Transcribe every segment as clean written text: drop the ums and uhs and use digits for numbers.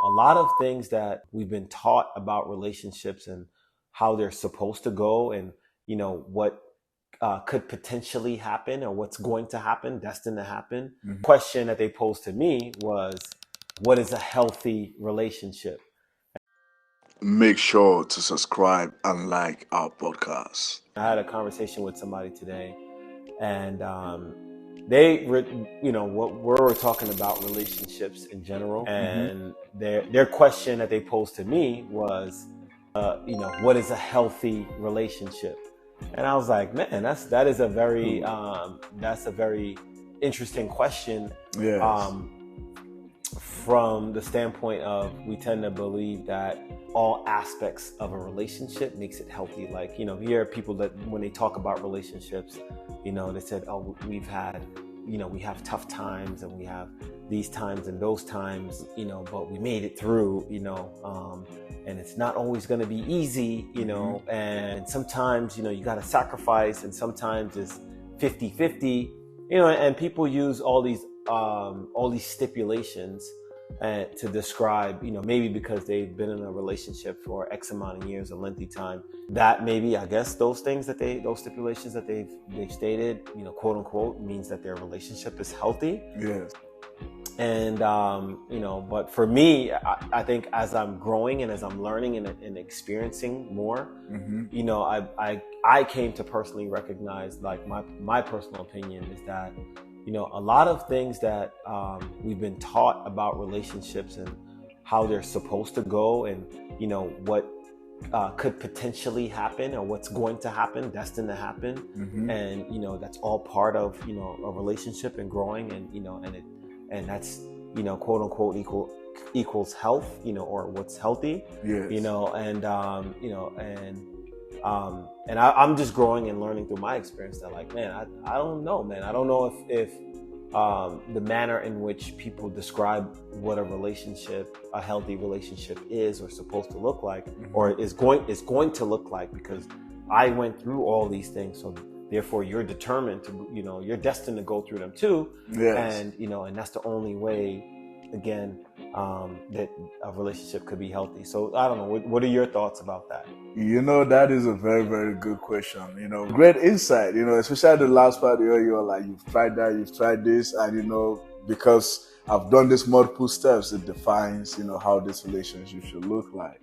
a lot of things that we've been taught about relationships and how they're supposed to go, and what could potentially happen or what's going to happen, destined to happen. Mm-hmm. Question that they posed to me was, what is a healthy relationship? Make sure to subscribe and like our podcast. I had a conversation with somebody today, and they we're talking about relationships in general, and their question that they posed to me was, what is a healthy relationship? And I was like, man, that is a very that's a very interesting question. Yes. From the standpoint of, we tend to believe that all aspects of a relationship makes it healthy. Like, you hear people that when they talk about relationships, they said, oh, we have tough times and we have these times and those times, but we made it through, and it's not always going to be easy, and sometimes, you got to sacrifice, and sometimes it's 50-50, and people use all these stipulations to describe, maybe because they've been in a relationship for X amount of years, a lengthy time, that maybe, I guess, those stipulations that they've stated, quote unquote, means that their relationship is healthy. Yes. And, but for me, I think as I'm growing and as I'm learning and experiencing more, I came to personally recognize, like, my personal opinion is that, a lot of things that we've been taught about relationships and how they're supposed to go, and, what could potentially happen or what's going to happen, destined to happen. And, that's all part of, a relationship and growing, and that's, quote unquote equals health, or what's healthy. Yes. And I'm just growing and learning through my experience that, like, man, I don't know, man. I don't know if the manner in which people describe what a healthy relationship is or supposed to look like, or is going to look like, because I went through all these things. So therefore you're determined to, you're destined to go through them too. Yes. And, and that's the only way, again, that a relationship could be healthy. So I don't know. What are your thoughts about that? That is a very, very good question. Great insight, especially the last part where you're like, you've tried that, you've tried this, and, because I've done this multiple steps, it defines, how this relationship should look like.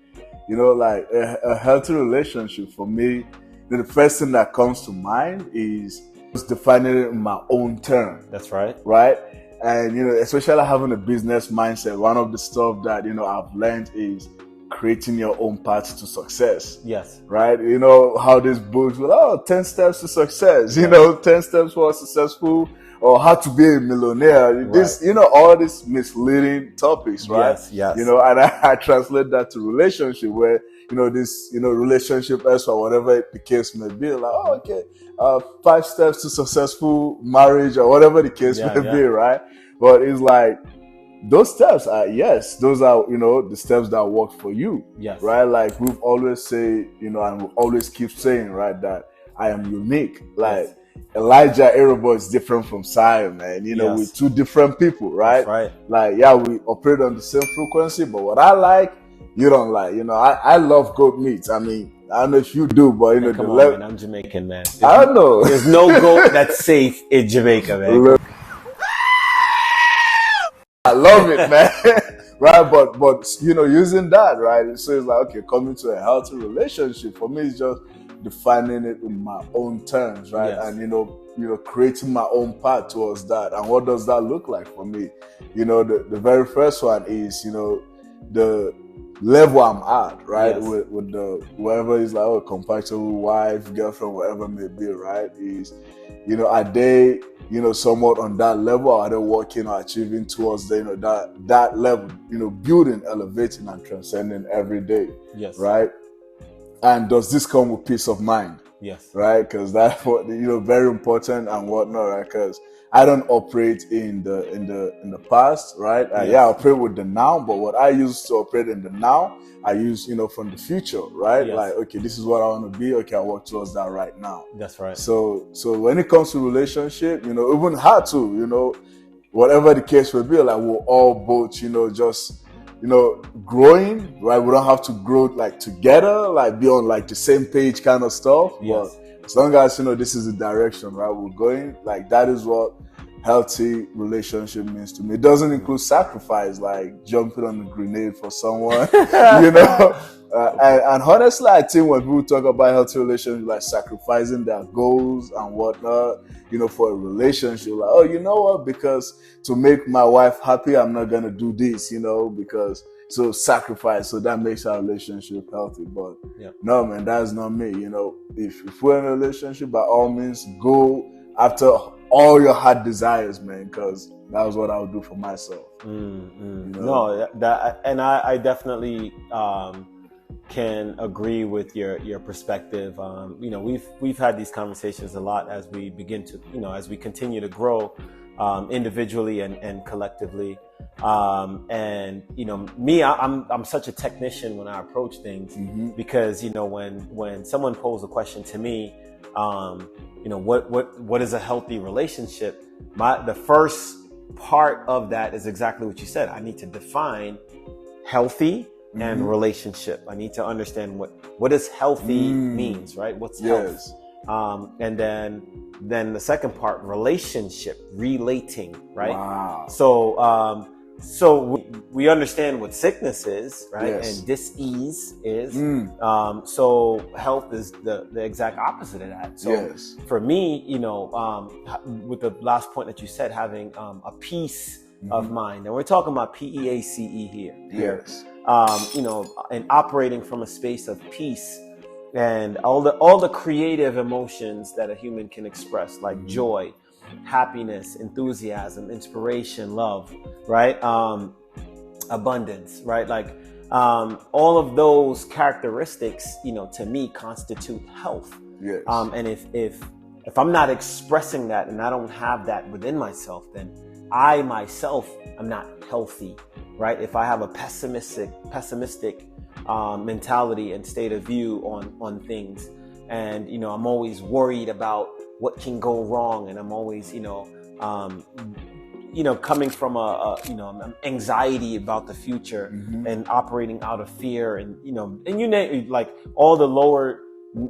Like a healthy relationship for me, the first thing that comes to mind is defining it in my own terms. That's right. Right? And, especially having a business mindset, one of the stuff that, I've learned is creating your own path to success. Yes. Right? How these books will, 10 steps to success, 10 steps for a successful, or how to be a millionaire. Right. This, all these misleading topics, right? Yes. And I translate that to relationship where, this, relationship as or whatever the case may be, like, oh, okay, 5 steps to successful marriage or whatever the case may be, right? But it's like, those steps are, those are, the steps that work for you, right? Like we've always say, and we always keep saying, right, that I am unique. Like Elijah Arabo is different from Zion, man. We're two different people, right? That's right. Like, we operate on the same frequency, but what I like, you don't like. I love goat meat. I mean, I don't know if you do, but come on, man, I'm Jamaican, man. I don't know. There's no goat that's safe in Jamaica, man. I love it, man. Right, but using that, right? So it's like, okay, coming to a healthy relationship for me is just defining it in my own terms, right? Yes. And creating my own path towards that. And what does that look like for me? The very first one is the level I'm at, right? Yes. With the whoever is like, compatible wife, girlfriend, whatever it may be, right? Is are they somewhat on that level, or are they working or achieving towards the, that level, building, elevating, and transcending every day. Yes. Right? And does this come with peace of mind? Yes. Right? Because that's what, very important and whatnot, right? Because I don't operate in the past, right? Yes. I operate with the now, but what I use to operate in the now, I use, from the future, right? Yes. Like, okay, this is what I want to be. Okay, I work towards that right now. That's right. So when it comes to relationship, even hard to, whatever the case will be, like we'll all both, just, growing, right? We don't have to grow like together, like be on like the same page kind of stuff. Yes. But as long as, this is the direction, right, we're going, like that is what healthy relationship means to me. It doesn't include sacrifice, like jumping on a grenade for someone, and honestly, I think when people talk about healthy relationship, like sacrificing their goals and whatnot, for a relationship, like, oh, you know what? Because to make my wife happy, I'm not gonna do this, because so sacrifice, so that makes our relationship healthy. But no, man, that's not me. If we're in a relationship, by all means, go after all your heart desires, man, because that was what I would do for myself. No, and I definitely can agree with your perspective. We've had these conversations a lot as we begin to, as we continue to grow individually and collectively. And me, I'm such a technician when I approach things, because when someone posed a question to me, what is a healthy relationship? The first part of that is exactly what you said. I need to define healthy and relationship. I need to understand what does healthy means, right? What's health? And then the second part, relationship, relating, right? Wow. So we understand what sickness is, right? Yes. And dis-ease is. So health is the exact opposite of that. So for me, with the last point that you said, having a peace of mind, and we're talking about PEACE here. Yes. And operating from a space of peace and all the creative emotions that a human can express, like joy, happiness, enthusiasm, inspiration, love, right? Abundance, right? Like all of those characteristics, to me constitute health. Yes. And if I'm not expressing that and I don't have that within myself, then I myself am not healthy, right? If I have a pessimistic mentality and state of view on things, and I'm always worried about what can go wrong, and I'm always coming from anxiety about the future and operating out of fear, and and you name, like all the lower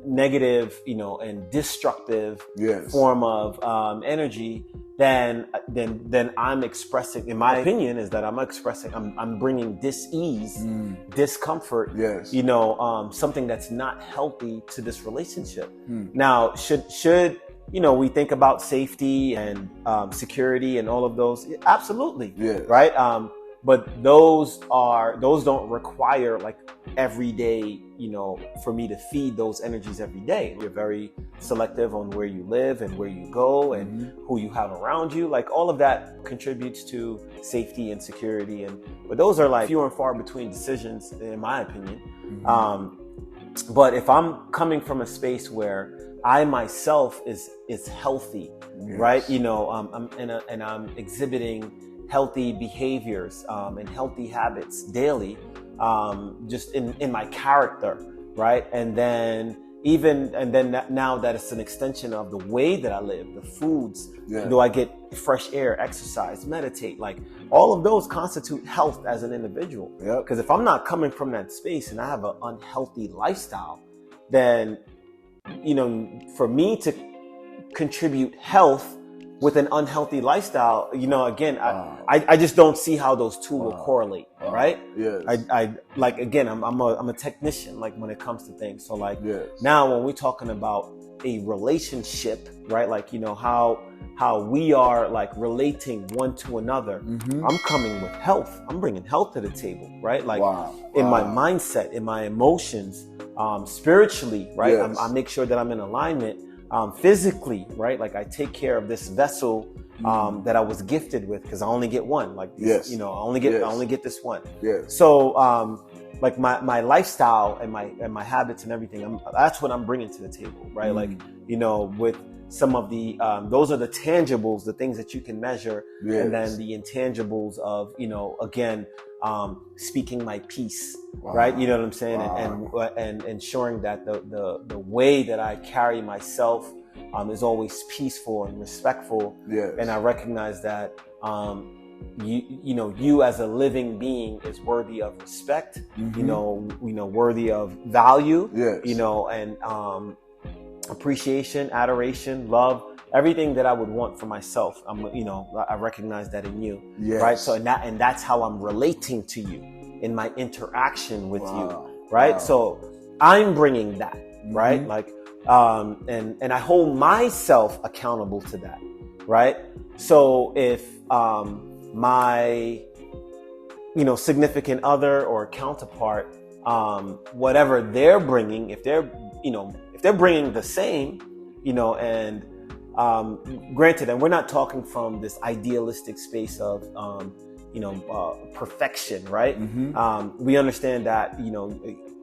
negative and destructive form of energy, then I'm expressing, in my opinion, is that I'm bringing dis-ease, discomfort, something that's not healthy to this relationship. Now, should we think about safety and security and all of those? Absolutely, right? But those don't require like every day, for me to feed those energies every day. You're very selective on where you live and where you go and who you have around you. Like all of that contributes to safety and security. But those are like few and far between decisions, in my opinion. But if I'm coming from a space where I myself is healthy, right? I'm exhibiting healthy behaviors and healthy habits daily, just in my character, right? And then now that it's an extension of the way that I live, the foods, do I get fresh air, exercise, meditate, like all of those constitute health as an individual. Because if I'm not coming from that space and I have an unhealthy lifestyle, then for me to contribute health with an unhealthy lifestyle, again, I just don't see how those two will correlate, right? I like, again, I'm a technician, like when it comes to things. So like now when we're talking about a relationship, right? Like, how we are like relating one to another. I'm coming with health. I'm bringing health to the table, right? Like in my mindset, in my emotions, spiritually, right? I make sure that I'm in alignment. Physically, right? Like I take care of this vessel that I was gifted with, because I only get one. Like I only get this one. So like my lifestyle and my habits and everything, that's what I'm bringing to the table, right? Like with some of the those are the tangibles, the things that you can measure, and then the intangibles of again, speaking my piece, right? You know what I'm saying? And ensuring that the way that I carry myself is always peaceful and respectful. And I recognize that you as a living being is worthy of respect, worthy of value, and appreciation, adoration, love, everything that I would want for myself. I recognize that in you, right? So and that's how I'm relating to you in my interaction with you, right? So I'm bringing that, right? Like, and I hold myself accountable to that, right? So if my significant other or counterpart, whatever they're bringing, if they're bringing the same, and granted, and we're not talking from this idealistic space of perfection, right? We understand that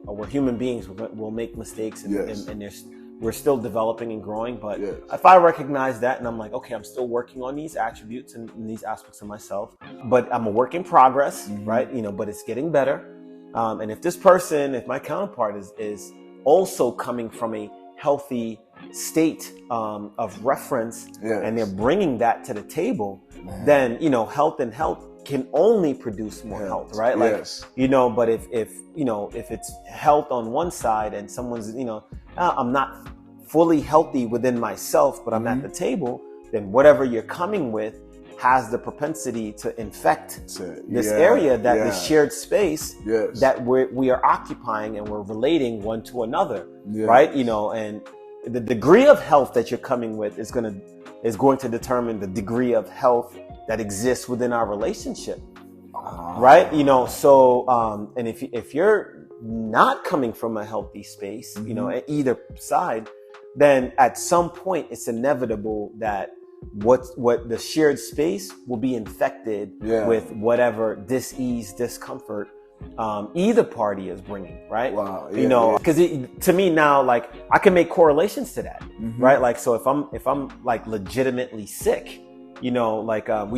we're human beings, we'll make mistakes, and we're still developing and growing. But if I recognize that and I'm like, okay, I'm still working on these attributes and these aspects of myself, but I'm a work in progress, right? But it's getting better. And if my counterpart is also coming from a healthy state of reference, and they're bringing that to the table, then health can only produce more health, right? Like, but if it's health on one side and someone's, I'm not fully healthy within myself, but I'm at the table, then whatever you're coming with has the propensity to infect this area, that the shared space that we are occupying, and we're relating one to another, right? And the degree of health that you're coming with is going to determine the degree of health that exists within our relationship, right? So and if you're not coming from a healthy space, at either side, then at some point it's inevitable that what the shared space will be infected with whatever dis-ease, discomfort either party is bringing, right? Because to me now, like, I can make correlations to that, right? Like, so if I'm like legitimately sick, we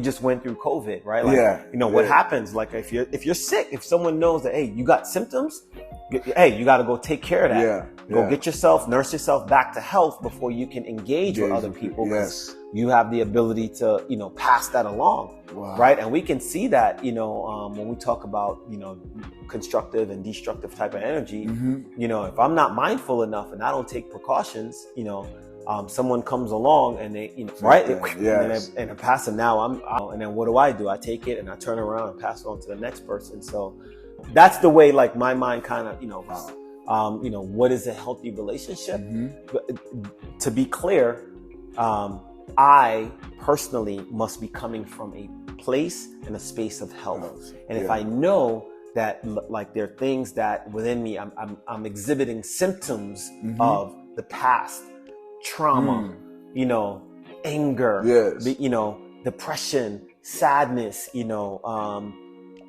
just went through COVID, right? Like, what happens? Like, if you're sick, if someone knows that, hey, you got symptoms, hey, you got to go take care of that. Go get yourself, nurse yourself back to health before you can engage with other people. Because you have the ability to, pass that along, right? And we can see that, when we talk about, constructive and destructive type of energy, if I'm not mindful enough and I don't take precautions, someone comes along and they, and I pass it. Now and then what do? I take it and I turn around and pass it on to the next person. So that's the way, like, my mind kind of, what is a healthy relationship? But to be clear, I personally must be coming from a place and a space of health. And if I know that, like, there are things that within me, I'm exhibiting symptoms of the past, trauma, anger, depression, sadness,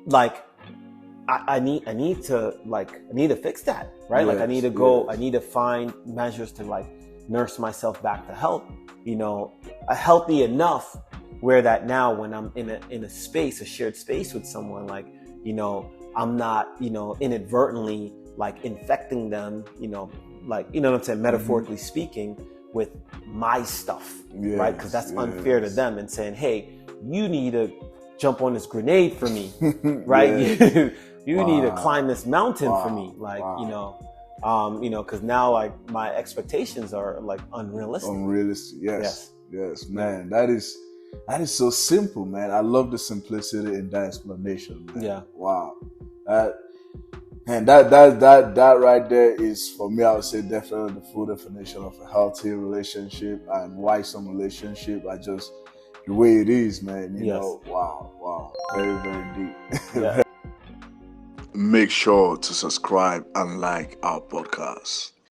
like, I need to fix that, right? Like, I need to find measures to, like, nurse myself back to health, healthy enough where that now when I'm in a space, a shared space with someone, like, I'm not, inadvertently, like, infecting them, like, what I'm saying, metaphorically speaking, with my stuff, right? Because that's unfair to them, and saying, hey, you need to jump on this grenade for me, right? You need to climb this mountain for me, like, because now, like, my expectations are, like, unrealistic. Yes, man. That is so simple, man. I love the simplicity in that explanation, man. Wow. That right there is, for me, I would say, definitely the full definition of a healthy relationship, and why some relationship are just the way it is, man. Wow. Very, very deep. Make sure to subscribe and like our podcast.